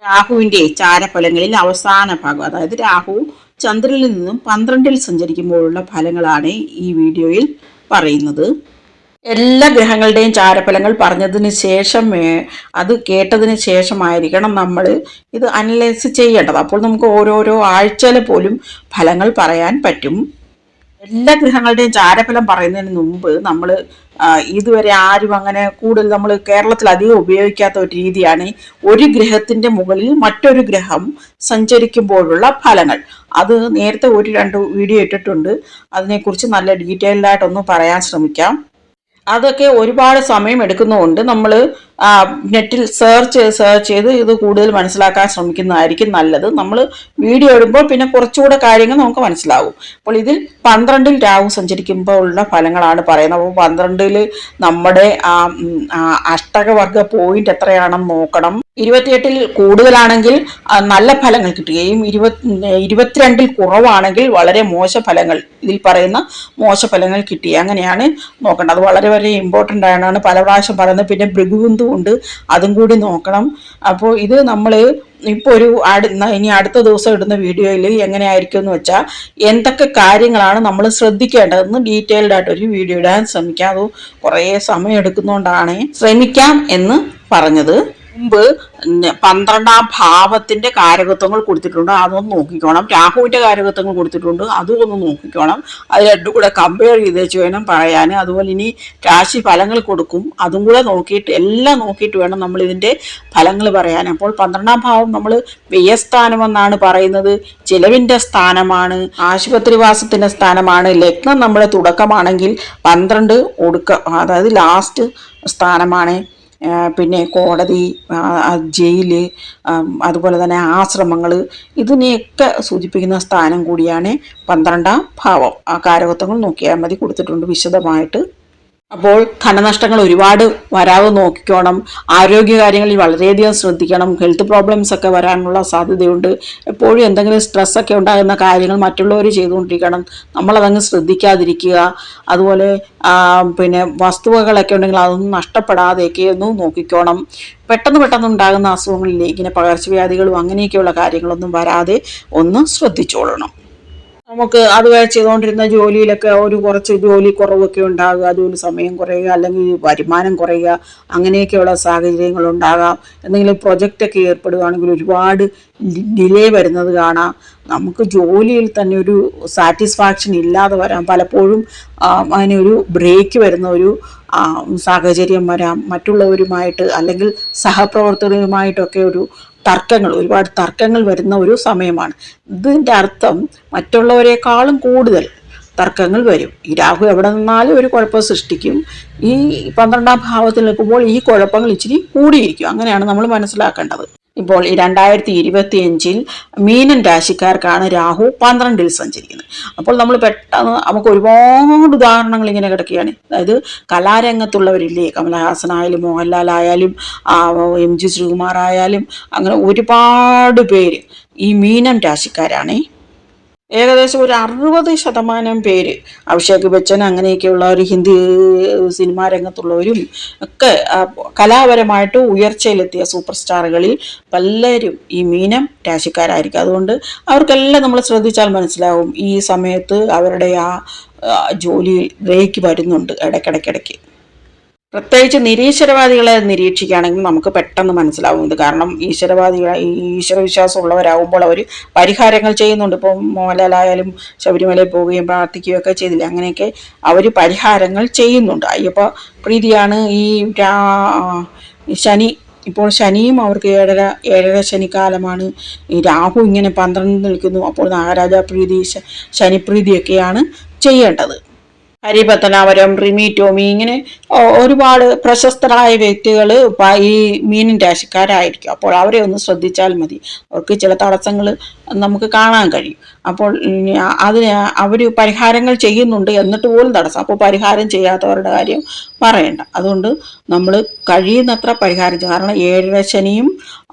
രാഹുവിന്റെ ചാരഫലങ്ങളിൽ അവസാന ഭാഗം, അതായത് രാഹു ചന്ദ്രനിൽ നിന്നും 12-ൽ സഞ്ചരിക്കുമ്പോഴുള്ള ഫലങ്ങളാണ് ഈ വീഡിയോയിൽ പറയുന്നത്. എല്ലാ ഗ്രഹങ്ങളുടെയും ചാരഫലങ്ങൾ പറഞ്ഞതിന് ശേഷം അത് കേട്ടതിന് ശേഷമായിരിക്കണം നമ്മൾ ഇത് അനലൈസ് ചെയ്യേണ്ടത്. അപ്പോൾ നമുക്ക് ഓരോരോ ആഴ്ചയിൽ പോലും ഫലങ്ങൾ പറയാൻ പറ്റും. എല്ലാ ഗ്രഹങ്ങളുടെയും ചാരഫലം പറയുന്നതിന് മുമ്പ് നമ്മൾ ഇതുവരെ ആരും അങ്ങനെ കൂടുതൽ നമ്മൾ കേരളത്തിൽ അധികം ഉപയോഗിക്കാത്ത ഒരു രീതിയാണ് ഒരു ഗ്രഹത്തിന്റെ മുകളിൽ മറ്റൊരു ഗ്രഹം സഞ്ചരിക്കുമ്പോഴുള്ള ഫലങ്ങൾ. അത് നേരത്തെ 1-2 വീഡിയോ ഇട്ടിട്ടുണ്ട്. അതിനെക്കുറിച്ച് നല്ല ഡീറ്റെയിൽഡ് ആയിട്ടൊന്ന് പറയാൻ ശ്രമിക്കാം. അതൊക്കെ ഒരുപാട് സമയം എടുക്കുന്നതുകൊണ്ട് നമ്മൾ നെറ്റിൽ സെർച്ച് ചെയ്ത് ഇത് കൂടുതൽ മനസ്സിലാക്കാൻ ശ്രമിക്കുന്നതായിരിക്കും നല്ലത്. നമ്മൾ വീഡിയോ ഇടുമ്പോൾ പിന്നെ കുറച്ചുകൂടെ കാര്യങ്ങൾ നമുക്ക് മനസ്സിലാവും. അപ്പോൾ ഇതിൽ 12-ൽ രാഹു സഞ്ചരിക്കുമ്പോൾ ഉള്ള ഫലങ്ങളാണ് പറയുന്നത്. അപ്പോൾ 12-ൽ നമ്മുടെ അഷ്ടകവർഗ പോയിന്റ് എത്രയാണെന്ന് നോക്കണം. 28-ൽ കൂടുതലാണെങ്കിൽ നല്ല ഫലങ്ങൾ കിട്ടുകയും 22-ൽ കുറവാണെങ്കിൽ വളരെ മോശ ഫലങ്ങൾ, ഇതിൽ പറയുന്ന മോശ ഫലങ്ങൾ കിട്ടി, അങ്ങനെയാണ് നോക്കേണ്ടത്. അത് വളരെ വളരെ ഇമ്പോർട്ടൻ്റ് ആണ്, പല പ്രാവശ്യം പറയുന്നത്. പിന്നെ ഭൃഗുബിന്ദു ഉണ്ട്, അതും കൂടി നോക്കണം. അപ്പോൾ ഇത് നമ്മൾ ഇപ്പോൾ ഇനി അടുത്ത ദിവസം ഇടുന്ന വീഡിയോയിൽ എങ്ങനെയായിരിക്കും എന്ന് വെച്ചാൽ എന്തൊക്കെ കാര്യങ്ങളാണ് നമ്മൾ ശ്രദ്ധിക്കേണ്ടതെന്ന് ഡീറ്റെയിൽഡ് ആയിട്ട് ഒരു വീഡിയോ ഇടാൻ ശ്രമിക്കാം. അത് കുറേ സമയം എടുക്കുന്നതുകൊണ്ടാണ് ശ്രമിക്കാം എന്ന് പറഞ്ഞത്. മുമ്പ് 12-ാം ഭാവത്തിന്റെ കാരകത്വങ്ങൾ കൊടുത്തിട്ടുണ്ട്, അതൊന്ന് നോക്കിക്കോണം. രാഹുവിന്റെ കാരകത്വങ്ങൾ കൊടുത്തിട്ടുണ്ട്, അതും ഒന്ന് നോക്കിക്കോണം. അത് രണ്ടും കൂടെ കമ്പയർ ചെയ്തേച്ച് വേണം പറയാൻ. അതുപോലെ ഇനി രാശി ഫലങ്ങൾ കൊടുക്കും, അതും കൂടെ നോക്കിയിട്ട് എല്ലാം നോക്കിയിട്ട് വേണം നമ്മൾ ഇതിന്റെ ഫലങ്ങൾ പറയാൻ. അപ്പോൾ 12-ാം ഭാവം നമ്മൾ വ്യയസ്ഥാനമെന്നാണ് പറയുന്നത്, ചിലവിന്റെ സ്ഥാനമാണ്, ആശുപത്രിവാസത്തിന്റെ സ്ഥാനമാണ്. ലഗ്നം നമ്മുടെ തുടക്കമാണെങ്കിൽ 12 ഒടുക്കം, അതായത് ലാസ്റ്റ് സ്ഥാനമാണ്. പിന്നെ കോടതി, ജയില്, അതുപോലെ തന്നെ ആശ്രമങ്ങൾ, ഇതിനെയൊക്കെ സൂചിപ്പിക്കുന്ന സ്ഥാനം കൂടിയാണ് 12-ാം ഭാവം. ആ കാരകത്വങ്ങൾ നോക്കിയാൽ മതി, കൊടുത്തിട്ടുണ്ട് വിശദമായിട്ട്. അപ്പോൾ ധനനഷ്ടങ്ങൾ ഒരുപാട് വരാതെ നോക്കിക്കോണം. ആരോഗ്യകാര്യങ്ങളിൽ വളരെയധികം ശ്രദ്ധിക്കണം. ഹെൽത്ത് പ്രോബ്ലംസ് ഒക്കെ വരാനുള്ള സാധ്യതയുണ്ട്. എപ്പോഴും എന്തെങ്കിലും സ്ട്രെസ്സൊക്കെ ഉണ്ടാകുന്ന കാര്യങ്ങൾ മറ്റുള്ളവർ ചെയ്തുകൊണ്ടിരിക്കണം, നമ്മളതങ്ങ് ശ്രദ്ധിക്കാതിരിക്കുക. അതുപോലെ പിന്നെ വസ്തുവകളൊക്കെ ഉണ്ടെങ്കിൽ അതൊന്നും നഷ്ടപ്പെടാതെയൊക്കെ ഒന്ന് നോക്കിക്കോണം. പെട്ടെന്ന് ഉണ്ടാകുന്ന അസുഖങ്ങളിലേക്ക് ഇങ്ങനെ പകർച്ചവ്യാധികളും അങ്ങനെയൊക്കെയുള്ള കാര്യങ്ങളൊന്നും വരാതെ ഒന്ന് ശ്രദ്ധിച്ചോളണം. നമുക്ക് അതുവരെ ചെയ്തുകൊണ്ടിരുന്ന ജോലിയിലൊക്കെ കുറച്ച് ജോലി കുറവൊക്കെ ഉണ്ടാകുക, ജോലി സമയം കുറയുക, അല്ലെങ്കിൽ വരുമാനം കുറയുക, അങ്ങനെയൊക്കെയുള്ള സാഹചര്യങ്ങൾ ഉണ്ടാകാം. എന്തെങ്കിലും പ്രൊജക്റ്റൊക്കെ ഏർപ്പെടുകയാണെങ്കിൽ ഒരുപാട് ഡിലേ വരുന്നത് കാണാം. നമുക്ക് ജോലിയിൽ തന്നെ ഒരു സാറ്റിസ്ഫാക്ഷൻ ഇല്ലാതെ വരാം. പലപ്പോഴും അതിനൊരു ബ്രേക്ക് വരുന്ന ഒരു സാഹചര്യം വരാം. മറ്റുള്ളവരുമായിട്ട് അല്ലെങ്കിൽ സഹപ്രവർത്തകരുമായിട്ടൊക്കെ ഒരുപാട് തർക്കങ്ങൾ വരുന്ന ഒരു സമയമാണ്. ഇതിൻ്റെ അർത്ഥം മറ്റുള്ളവരെക്കാളും കൂടുതൽ തർക്കങ്ങൾ വരും. ഈ രാഹു എവിടെ നിന്നാലും ഒരു കുഴപ്പം സൃഷ്ടിക്കും. ഈ 12-ാം ഭാവത്തിൽ നിൽക്കുമ്പോൾ ഈ കുഴപ്പങ്ങൾ ഇച്ചിരി കൂടിയിരിക്കും. അങ്ങനെയാണ് നമ്മൾ മനസ്സിലാക്കേണ്ടത്. ഇപ്പോൾ ഈ 2025-ൽ മീനൻ രാശിക്കാർക്കാണ് രാഹു 12-ൽ സഞ്ചരിക്കുന്നത്. അപ്പോൾ നമ്മൾ പെട്ടെന്ന് നമുക്ക് ഒരുപാട് ഉദാഹരണങ്ങൾ ഇങ്ങനെ കിടക്കുകയാണ്. അതായത് കലാരംഗത്തുള്ളവരില്ലേ, കമലഹാസനായാലും മോഹൻലാൽ MG ശ്രീകുമാർ ആയാലും അങ്ങനെ ഒരുപാട് പേര് ഈ മീനൻ രാശിക്കാരാണ്. ഏകദേശം ഒരു 60% പേര്, അഭിഷേക് ബച്ചൻ അങ്ങനെയൊക്കെയുള്ള ഒരു ഹിന്ദി സിനിമാ രംഗത്തുള്ളവരും ഒക്കെ കലാപരമായിട്ട് ഉയർച്ചയിലെത്തിയ സൂപ്പർ സ്റ്റാറുകളിൽ പലരും ഈ മീനം രാശിക്കാരായിരിക്കും. അതുകൊണ്ട് അവർക്കെല്ലാം നമ്മൾ ശ്രദ്ധിച്ചാൽ മനസ്സിലാവും ഈ സമയത്ത് അവരുടെ ജോലിയിൽ ബ്രേക്ക് വരുന്നുണ്ട് ഇടയ്ക്കിടയ്ക്ക്. പ്രത്യേകിച്ച് നിരീശ്വരവാദികളെ നിരീക്ഷിക്കുകയാണെങ്കിൽ നമുക്ക് പെട്ടെന്ന് മനസ്സിലാവും ഇത്. കാരണം ഈശ്വരവിശ്വാസം ഉള്ളവരാകുമ്പോൾ അവർ പരിഹാരങ്ങൾ ചെയ്യുന്നുണ്ട്. ഇപ്പം മോഹൻലാലായാലും ശബരിമലയിൽ പോവുകയും പ്രാർത്ഥിക്കുകയും ഒക്കെ ചെയ്തില്ലേ, അങ്ങനെയൊക്കെ അവർ പരിഹാരങ്ങൾ ചെയ്യുന്നുണ്ട്. അയ്യപ്പ പ്രീതിയാണ് ഈ ശനി. ഇപ്പോൾ ശനിയും അവർക്ക് ഏഴര ശനിക്കാലമാണ്. ഈ രാഹു ഇങ്ങനെ 12 നിൽക്കുന്നു. അപ്പോൾ നാഗരാജ പ്രീതി, ശനിപ്രീതിയൊക്കെയാണ് ചെയ്യേണ്ടത്. ഹരിപത്തനാപുരം, റിമി ടോമി, ഇങ്ങനെ ഒരുപാട് പ്രശസ്തരായ വ്യക്തികൾ ഈ മീനൻ രാശിക്കാരായിരിക്കും. അപ്പോൾ അവരെ ഒന്ന് ശ്രദ്ധിച്ചാൽ മതി. അവർക്ക് ചില തടസ്സങ്ങൾ നമുക്ക് കാണാൻ കഴിയും. അപ്പോൾ അതിന് അവർ പരിഹാരങ്ങൾ ചെയ്യുന്നുണ്ട്, എന്നിട്ട് പോലും തടസ്സം. അപ്പോൾ പരിഹാരം ചെയ്യാത്തവരുടെ കാര്യം പറയണ്ട. അതുകൊണ്ട് നമ്മൾ കഴിയുന്നത്ര പരിഹാരം ചെയ്യുക. കാരണം 7 ശനിയും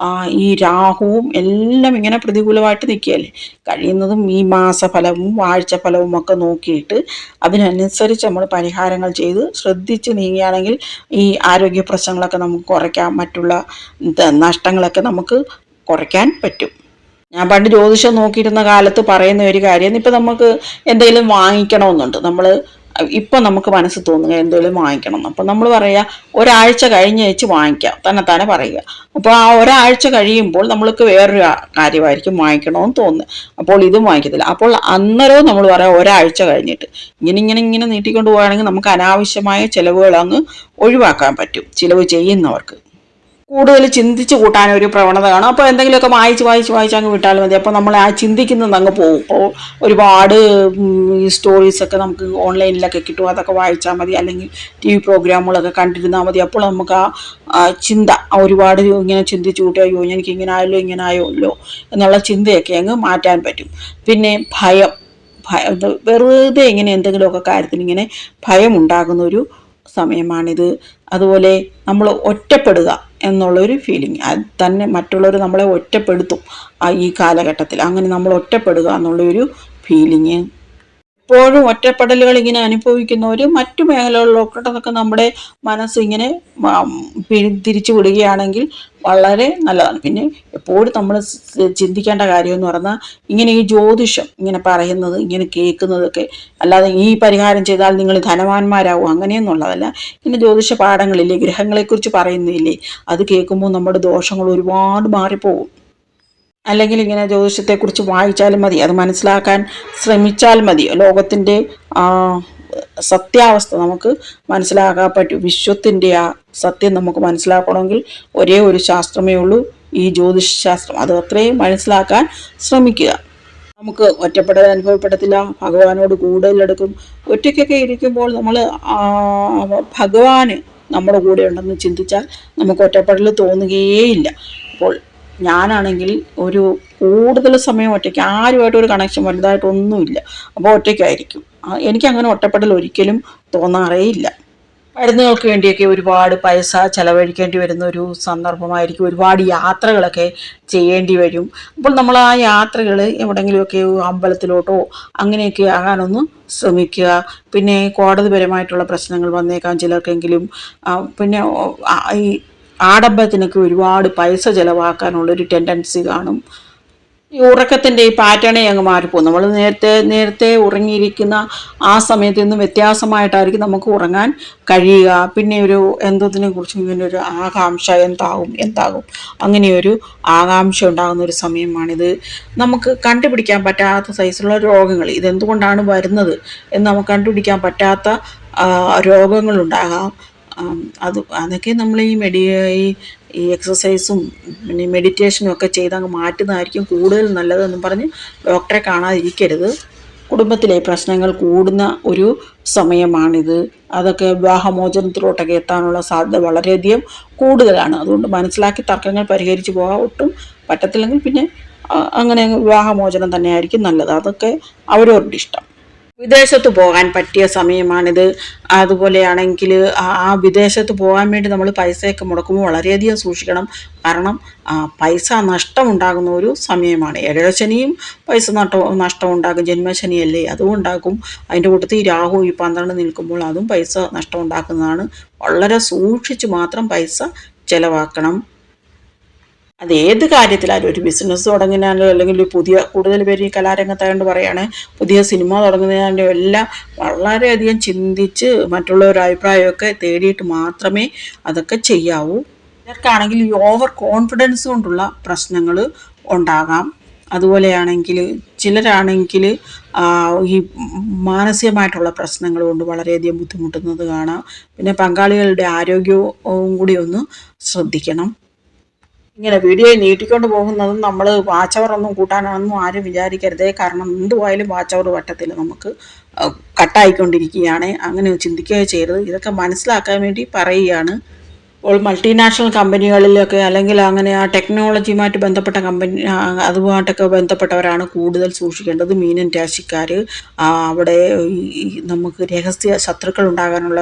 ഈ രാഹുവും എല്ലാം ഇങ്ങനെ പ്രതികൂലമായിട്ട് നിൽക്കുകയല്ലേ. കഴിയുന്നതും ഈ മാസഫലവും ആഴ്ചഫലവും ഒക്കെ നോക്കിയിട്ട് അതിനനുസരിച്ച് നമ്മൾ പരിഹാരങ്ങൾ ചെയ്ത് ശ്രദ്ധിച്ച് നീങ്ങുകയാണെങ്കിൽ ഈ ആരോഗ്യ പ്രശ്നങ്ങളൊക്കെ നമുക്ക് കുറയ്ക്കാം. മറ്റുള്ള നഷ്ടങ്ങളൊക്കെ നമുക്ക് കുറയ്ക്കാൻ പറ്റും. ഞാൻ പണ്ട് ജ്യോതിഷം നോക്കിയിരുന്ന കാലത്ത് പറയുന്ന ഒരു കാര്യം, ഇപ്പം നമുക്ക് എന്തെങ്കിലും വാങ്ങിക്കണമെന്നുണ്ട്, ഇപ്പം നമുക്ക് മനസ്സിൽ തോന്നുക എന്തെങ്കിലും വാങ്ങിക്കണം എന്ന്. അപ്പം നമ്മൾ പറയുക ഒരാഴ്ച കഴിഞ്ഞ് വെച്ച് വാങ്ങിക്കാം, തന്നെ പറയുക. അപ്പോൾ ആ ഒരാഴ്ച കഴിയുമ്പോൾ നമ്മൾക്ക് വേറൊരു കാര്യമായിരിക്കും വാങ്ങിക്കണമെന്ന് തോന്നുന്നത്. അപ്പോൾ ഇതും വാങ്ങിക്കത്തില്ല. അപ്പോൾ അന്നേരവും നമ്മൾ പറയാം ഒരാഴ്ച കഴിഞ്ഞിട്ട്. ഇങ്ങനെ നീട്ടിക്കൊണ്ട് പോവുകയാണെങ്കിൽ നമുക്ക് അനാവശ്യമായ ചിലവുകൾ അങ്ങ് ഒഴിവാക്കാൻ പറ്റും, ചിലവ് ചെയ്യുന്നവർക്ക്. കൂടുതൽ ചിന്തിച്ച് കൂട്ടാൻ ഒരു പ്രവണത കാണും. അപ്പോൾ എന്തെങ്കിലുമൊക്കെ വായിച്ച് അങ്ങ് വിട്ടാൽ മതി. അപ്പോൾ നമ്മൾ ആ ചിന്തിക്കുന്നത് അങ്ങ് പോകും. അപ്പോൾ ഒരുപാട് ഈ സ്റ്റോറീസൊക്കെ നമുക്ക് ഓൺലൈനിലൊക്കെ കിട്ടും, അതൊക്കെ വായിച്ചാൽ മതി. അല്ലെങ്കിൽ TV പ്രോഗ്രാമുകളൊക്കെ കണ്ടിരുന്നാൽ മതി. അപ്പോൾ നമുക്ക് ആ ചിന്ത ഒരുപാട് ഇങ്ങനെ ചിന്തിച്ച് കൂട്ടി, അയ്യോ എനിക്ക് ഇങ്ങനെ ആയല്ലോ എന്നുള്ള ചിന്തയൊക്കെ അങ്ങ് മാറ്റാൻ പറ്റും. പിന്നെ ഭയം, വെറുതെ ഇങ്ങനെ എന്തെങ്കിലുമൊക്കെ കാര്യത്തിൽ ഇങ്ങനെ ഭയം ഉണ്ടാകുന്ന ഒരു സമയമാണിത്. അതുപോലെ നമ്മൾ ഒറ്റപ്പെടുക എന്നുള്ളൊരു ഫീലിംഗ്, അത് തന്നെ മറ്റുള്ളവർ നമ്മളെ ഒറ്റപ്പെടുത്തും ഈ കാലഘട്ടത്തിൽ. അങ്ങനെ നമ്മൾ ഒറ്റപ്പെടുക എന്നുള്ളൊരു ഫീലിംഗ്. എപ്പോഴും ഒറ്റപ്പെടലുകൾ ഇങ്ങനെ അനുഭവിക്കുന്നവർ മറ്റു മേഖലകളിലൊക്കെ നമ്മുടെ മനസ്സ് ഇങ്ങനെ തിരിച്ചു വിടുകയാണെങ്കിൽ വളരെ നല്ലതാണ്. പിന്നെ എപ്പോഴും നമ്മൾ ചിന്തിക്കേണ്ട കാര്യമെന്ന് പറഞ്ഞാൽ, ഇങ്ങനെ ഈ ജ്യോതിഷം ഇങ്ങനെ പറയുന്നത് ഇങ്ങനെ കേൾക്കുന്നതൊക്കെ അല്ലാതെ ഈ പരിഹാരം ചെയ്താൽ നിങ്ങൾ ധനവാന്മാരാവും അങ്ങനെയൊന്നുള്ളതല്ല. ഇങ്ങനെ ജ്യോതിഷ പാഠങ്ങളില്ലേ, ഗ്രഹങ്ങളെക്കുറിച്ച് പറയുന്നില്ലേ, അത് കേൾക്കുമ്പോൾ നമ്മുടെ ദോഷങ്ങൾ ഒരുപാട് മാറിപ്പോകും. അല്ലെങ്കിൽ ഇങ്ങനെ ജ്യോതിഷത്തെക്കുറിച്ച് വായിച്ചാലും മതി, അത് മനസ്സിലാക്കാൻ ശ്രമിച്ചാൽ മതി. ലോകത്തിൻ്റെ സത്യാവസ്ഥ നമുക്ക് മനസ്സിലാക്കാൻ പറ്റും. വിശ്വത്തിൻ്റെ ആ സത്യം നമുക്ക് മനസ്സിലാക്കണമെങ്കിൽ ഒരേ ഒരു ശാസ്ത്രമേ ഉള്ളൂ, ഈ ജ്യോതിഷ ശാസ്ത്രം. അത് അത്രയും മനസ്സിലാക്കാൻ ശ്രമിക്കുക. നമുക്ക് ഒറ്റപ്പെടൽ അനുഭവപ്പെടത്തില്ല, ഭഗവാനോട് കൂടുതലെടുക്കും. ഒറ്റയ്ക്കൊക്കെ ഇരിക്കുമ്പോൾ നമ്മൾ ഭഗവാന് നമ്മുടെ കൂടെ ഉണ്ടെന്ന് ചിന്തിച്ചാൽ നമുക്ക് ഒറ്റപ്പെടൽ തോന്നുകയേയില്ല. അപ്പോൾ ഞാനാണെങ്കിൽ ഒരു കൂടുതൽ സമയം ഒറ്റയ്ക്ക്, ആരുമായിട്ടൊരു കണക്ഷൻ വലുതായിട്ടൊന്നുമില്ല, അപ്പോൾ ഒറ്റയ്ക്കായിരിക്കും. എനിക്കങ്ങനെ ഒറ്റപ്പെടൽ ഒരിക്കലും തോന്നാറേയില്ല. മരുന്നുകൾക്ക് വേണ്ടിയൊക്കെ ഒരുപാട് പൈസ ചെലവഴിക്കേണ്ടി വരുന്ന ഒരു സന്ദർഭമായിരിക്കും. ഒരുപാട് യാത്രകളൊക്കെ ചെയ്യേണ്ടി വരും. അപ്പോൾ നമ്മൾ ആ യാത്രകൾ എവിടെയെങ്കിലുമൊക്കെ അമ്പലത്തിലോട്ടോ അങ്ങനെയൊക്കെ ആകാനൊന്ന് ശ്രമിക്കുക. പിന്നെ കോടതിപരമായിട്ടുള്ള പ്രശ്നങ്ങൾ വന്നേക്കാം ചിലർക്കെങ്കിലും. പിന്നെ ഈ ആഡംബരത്തിനൊക്കെ ഒരുപാട് പൈസ ചിലവാക്കാനുള്ളൊരു ടെൻഡൻസി കാണും. ഈ ഉറക്കത്തിൻ്റെ ഈ പാറ്റേണേ അങ്ങ് മാറിപ്പോകും. നമ്മൾ നേരത്തെ ഉറങ്ങിയിരിക്കുന്ന ആ സമയത്ത് നിന്ന് വ്യത്യാസമായിട്ടായിരിക്കും നമുക്ക് ഉറങ്ങാൻ കഴിയുക. പിന്നെ ഒരു എന്തതിനെ കുറിച്ചും ഇങ്ങനെ ഒരു ആകാംക്ഷ, എന്താകും അങ്ങനെയൊരു ആകാംക്ഷ ഉണ്ടാകുന്ന ഒരു സമയമാണിത്. നമുക്ക് കണ്ടുപിടിക്കാൻ പറ്റാത്ത സൈസിലുള്ള രോഗങ്ങൾ, ഇതെന്തുകൊണ്ടാണ് വരുന്നത് എന്ന് നമുക്ക് കണ്ടുപിടിക്കാൻ പറ്റാത്ത രോഗങ്ങളുണ്ടാകാം. അതൊക്കെ നമ്മൾ ഈ എക്സസൈസും പിന്നെ മെഡിറ്റേഷനും ഒക്കെ ചെയ്ത് അങ്ങ് മാറ്റുന്നതായിരിക്കും കൂടുതൽ നല്ലതെന്നും പറഞ്ഞ് ഡോക്ടറെ കാണാതിരിക്കരുത്. കുടുംബത്തിലെ പ്രശ്നങ്ങൾ കൂടുന്ന ഒരു സമയമാണിത്. അതൊക്കെ വിവാഹമോചനത്തിലോട്ടൊക്കെ എത്താനുള്ള സാധ്യത വളരെയധികം കൂടുതലാണ്. അതുകൊണ്ട് മനസ്സിലാക്കി തർക്കങ്ങൾ പരിഹരിച്ച് പോകാൻ ഒട്ടും പറ്റത്തില്ലെങ്കിൽ പിന്നെ അങ്ങനെ വിവാഹമോചനം തന്നെയായിരിക്കും നല്ലത്. അതൊക്കെ അവരവരുടെ ഇഷ്ടം. വിദേശത്ത് പോകാൻ പറ്റിയ സമയമാണിത്. അതുപോലെയാണെങ്കിൽ ആ വിദേശത്ത് പോകാൻ വേണ്ടി നമ്മൾ പൈസയൊക്കെ മുടക്കുമ്പോൾ വളരെയധികം സൂക്ഷിക്കണം. കാരണം പൈസ നഷ്ടമുണ്ടാകുന്ന ഒരു സമയമാണ്. ഏഴരശനിയും പൈസ നഷ്ടമുണ്ടാകും, ജന്മശനിയല്ലേ അതും ഉണ്ടാക്കും. അതിൻ്റെ കൂട്ടത്തിൽ ഈ രാഹു ഈ 12 നിൽക്കുമ്പോൾ അതും പൈസ നഷ്ടമുണ്ടാക്കുന്നതാണ്. വളരെ സൂക്ഷിച്ച് മാത്രം പൈസ ചിലവാക്കണം. അത് ഏത് കാര്യത്തിലായാലും, ഒരു ബിസിനസ് തുടങ്ങിനാലോ അല്ലെങ്കിൽ കൂടുതൽ പേര് ഈ കലാരംഗത്തായതുകൊണ്ട് പറയുകയാണ്, പുതിയ സിനിമ തുടങ്ങുന്നതിനാലും എല്ലാം വളരെയധികം ചിന്തിച്ച് മറ്റുള്ളവരുടെ അഭിപ്രായമൊക്കെ തേടിയിട്ട് മാത്രമേ അതൊക്കെ ചെയ്യാവൂ. ചിലർക്കാണെങ്കിൽ ഈ ഓവർ കോൺഫിഡൻസ് കൊണ്ടുള്ള പ്രശ്നങ്ങൾ ഉണ്ടാകാം. അതുപോലെയാണെങ്കിൽ ചിലരാണെങ്കിൽ ഈ മാനസികമായിട്ടുള്ള പ്രശ്നങ്ങൾ കൊണ്ട് വളരെയധികം ബുദ്ധിമുട്ടുന്നത് കാണാം. പിന്നെ പങ്കാളികളുടെ ആരോഗ്യവും കൂടി ഒന്ന് ശ്രദ്ധിക്കണം. ഇങ്ങനെ വീഡിയോ നീട്ടിക്കൊണ്ട് പോകുന്നതും നമ്മൾ വാച്ച് അവർ ഒന്നും കൂട്ടാനാണെന്നും ആരും വിചാരിക്കരുതേ. കാരണം എന്തുവായാലും വാച്ച് അവർ വട്ടത്തിൽ നമുക്ക് കട്ടായിക്കൊണ്ടിരിക്കുകയാണ്. അങ്ങനെ ചിന്തിക്കുകയോ ചെയ്യരുത്. ഇതൊക്കെ മനസ്സിലാക്കാൻ വേണ്ടി പറയുകയാണ്. ഇപ്പോൾ മൾട്ടിനാഷണൽ കമ്പനികളിലൊക്കെ അല്ലെങ്കിൽ അങ്ങനെ ആ ടെക്നോളജിയുമായിട്ട് ബന്ധപ്പെട്ട അതുമായിട്ടൊക്കെ ബന്ധപ്പെട്ടവരാണ് കൂടുതൽ സൂക്ഷിക്കേണ്ടത്. മീനൻ രാശിക്കാർ, അവിടെ നമുക്ക് രഹസ്യ ശത്രുക്കൾ ഉണ്ടാകാനുള്ള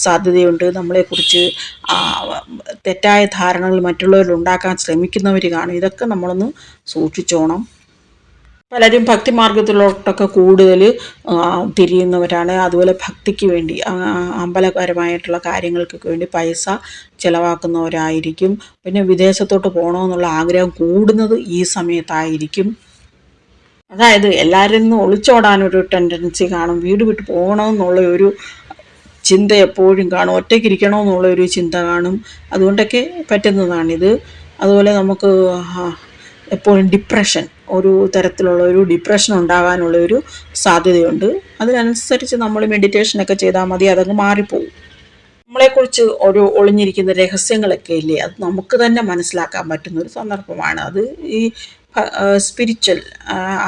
സാധ്യതയുണ്ട്. നമ്മളെക്കുറിച്ച് തെറ്റായ ധാരണകൾ മറ്റുള്ളവരിൽ ഉണ്ടാക്കാൻ ശ്രമിക്കുന്നവർ കാണും. ഇതൊക്കെ നമ്മളൊന്ന് സൂക്ഷിച്ചോണം. പലരും ഭക്തിമാർഗത്തിലോട്ടൊക്കെ കൂടുതൽ തിരിയുന്നവരാണ്. അതുപോലെ ഭക്തിക്ക് വേണ്ടി അമ്പലപരമായിട്ടുള്ള കാര്യങ്ങൾക്കൊക്കെ വേണ്ടി പൈസ ചിലവാക്കുന്നവരായിരിക്കും. പിന്നെ വിദേശത്തോട്ട് പോകണമെന്നുള്ള ആഗ്രഹം കൂടുന്നത് ഈ സമയത്തായിരിക്കും. അതായത് എല്ലാവരിൽ നിന്നും ഒളിച്ചോടാനൊരു ടെൻഡൻസി കാണും. വീട് വിട്ട് പോകണമെന്നുള്ള ഒരു ചിന്ത എപ്പോഴും കാണും. ഒറ്റയ്ക്കിരിക്കണമെന്നുള്ള ഒരു ചിന്ത കാണും. അതുകൊണ്ടൊക്കെ പറ്റുന്നതാണിത്. അതുപോലെ നമുക്ക് എപ്പോഴും ഡിപ്രഷൻ, ഒരു തരത്തിലുള്ള ഒരു ഡിപ്രഷൻ ഉണ്ടാകാനുള്ള ഒരു സാധ്യതയുണ്ട്. അതിനനുസരിച്ച് നമ്മൾ മെഡിറ്റേഷനൊക്കെ ചെയ്താൽ മതി, അതങ്ങ് മാറിപ്പോകും. നമ്മളെക്കുറിച്ച് ഒരു ഒളിഞ്ഞിരിക്കുന്ന രഹസ്യങ്ങളൊക്കെ ഇല്ലേ, അത് നമുക്ക് തന്നെ മനസ്സിലാക്കാൻ പറ്റുന്ന ഒരു സന്ദർഭമാണ്. അത് ഈ സ്പിരിച്വൽ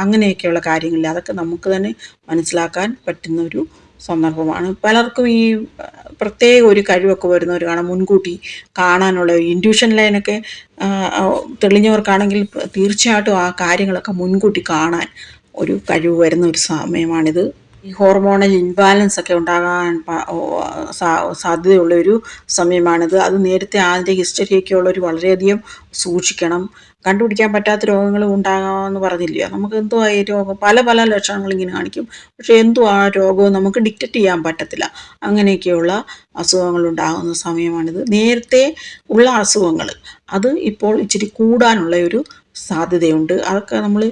അങ്ങനെയൊക്കെയുള്ള കാര്യങ്ങളിൽ അതൊക്കെ നമുക്ക് തന്നെ മനസ്സിലാക്കാൻ പറ്റുന്ന ഒരു സന്ദർഭമാണ്. പലർക്കും ഈ പ്രത്യേക ഒരു കഴിവൊക്കെ വരുന്നവർ കാണാം, മുൻകൂട്ടി കാണാനുള്ള ഇൻറ്റ്യൂഷൻ ലൈനൊക്കെ തെളിഞ്ഞവർക്കാണെങ്കിൽ തീർച്ചയായിട്ടും ആ കാര്യങ്ങളൊക്കെ മുൻകൂട്ടി കാണാൻ ഒരു കഴിവ് വരുന്ന ഒരു സമയമാണിത്. ഈ ഹോർമോണൽ ഇൻബാലൻസ് ഒക്കെ ഉണ്ടാകാൻ സാധ്യതയുള്ളൊരു സമയമാണിത്. അത് നേരത്തെ അതിൻ്റെ ഹിസ്റ്ററിയൊക്കെ ഉള്ളവർ വളരെയധികം സൂക്ഷിക്കണം. കണ്ടുപിടിക്കാൻ പറ്റാത്ത രോഗങ്ങൾ ഉണ്ടാകാമെന്ന് പറഞ്ഞില്ല. നമുക്ക് എന്തോ ആ രോഗം പല പല ലക്ഷണങ്ങൾ ഇങ്ങനെ കാണിക്കും, പക്ഷേ എന്തോ ആ രോഗവും നമുക്ക് ഡിറ്റക്റ്റ് ചെയ്യാൻ പറ്റത്തില്ല. അങ്ങനെയൊക്കെയുള്ള അസുഖങ്ങൾ ഉണ്ടാകുന്ന സമയമാണിത്. നേരത്തെ ഉള്ള അസുഖങ്ങൾ അത് ഇപ്പോൾ ഇച്ചിരി കൂടാനുള്ള ഒരു സാധ്യതയുണ്ട്. അതൊക്കെ നമ്മൾ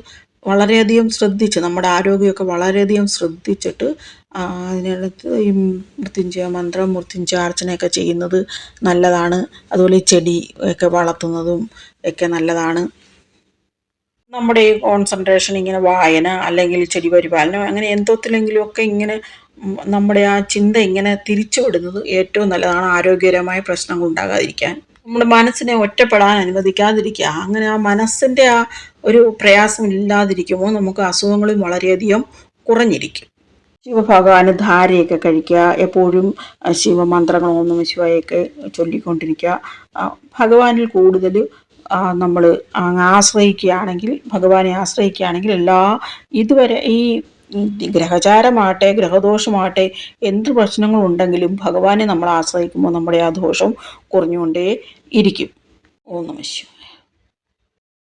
വളരെയധികം ശ്രദ്ധിച്ച്, നമ്മുടെ ആരോഗ്യമൊക്കെ വളരെയധികം ശ്രദ്ധിച്ചിട്ട് അതിനകത്ത് ഈ മൃത്യുഞ്ജയ മന്ത്രം, മൃത്യുഞ്ജയാർച്ചനയൊക്കെ ചെയ്യുന്നത് നല്ലതാണ്. അതുപോലെ ഈ ചെടി ഒക്കെ വളർത്തുന്നതും ഒക്കെ നല്ലതാണ്. നമ്മുടെ ഈ കോൺസെൻട്രേഷൻ ഇങ്ങനെ വായന അല്ലെങ്കിൽ ചെടി പരിപാലനം അങ്ങനെ എന്തോത്തിലെങ്കിലും ഒക്കെ ഇങ്ങനെ നമ്മുടെ ആ ചിന്ത ഇങ്ങനെ തിരിച്ചു വിടുന്നത് ഏറ്റവും നല്ലതാണ്, ആരോഗ്യകരമായ പ്രശ്നങ്ങൾ ഉണ്ടാകാതിരിക്കാൻ. നമ്മുടെ മനസ്സിനെ ഒറ്റപ്പെടാൻ അനുവദിക്കാതിരിക്കുക. അങ്ങനെ ആ മനസ്സിൻ്റെ ആ ഒരു പ്രയാസം ഇല്ലാതിരിക്കുമ്പോൾ നമുക്ക് അസുഖങ്ങളും വളരെയധികം കുറഞ്ഞിരിക്കും. ശിവഭഗവാന് ധാരയൊക്കെ കഴിക്കുക, എപ്പോഴും ശിവമന്ത്രങ്ങൾ ഓം നമഃ ശിവായൊക്കെ ചൊല്ലിക്കൊണ്ടിരിക്കുക. ഭഗവാനിൽ കൂടുതൽ നമ്മൾ ആശ്രയിക്കുകയാണെങ്കിൽ, ഭഗവാനെ ആശ്രയിക്കുകയാണെങ്കിൽ ഇതുവരെ ഈ ഗ്രഹചാരമാകട്ടെ ഗ്രഹദോഷമാകട്ടെ എന്ത് പ്രശ്നങ്ങളുണ്ടെങ്കിലും ഭഗവാനെ നമ്മൾ ആശ്രയിക്കുമ്പോൾ നമ്മുടെ ആ ദോഷം കുറഞ്ഞുകൊണ്ടേ ഇരിക്കും. ഓം നമഃ ശിവായ.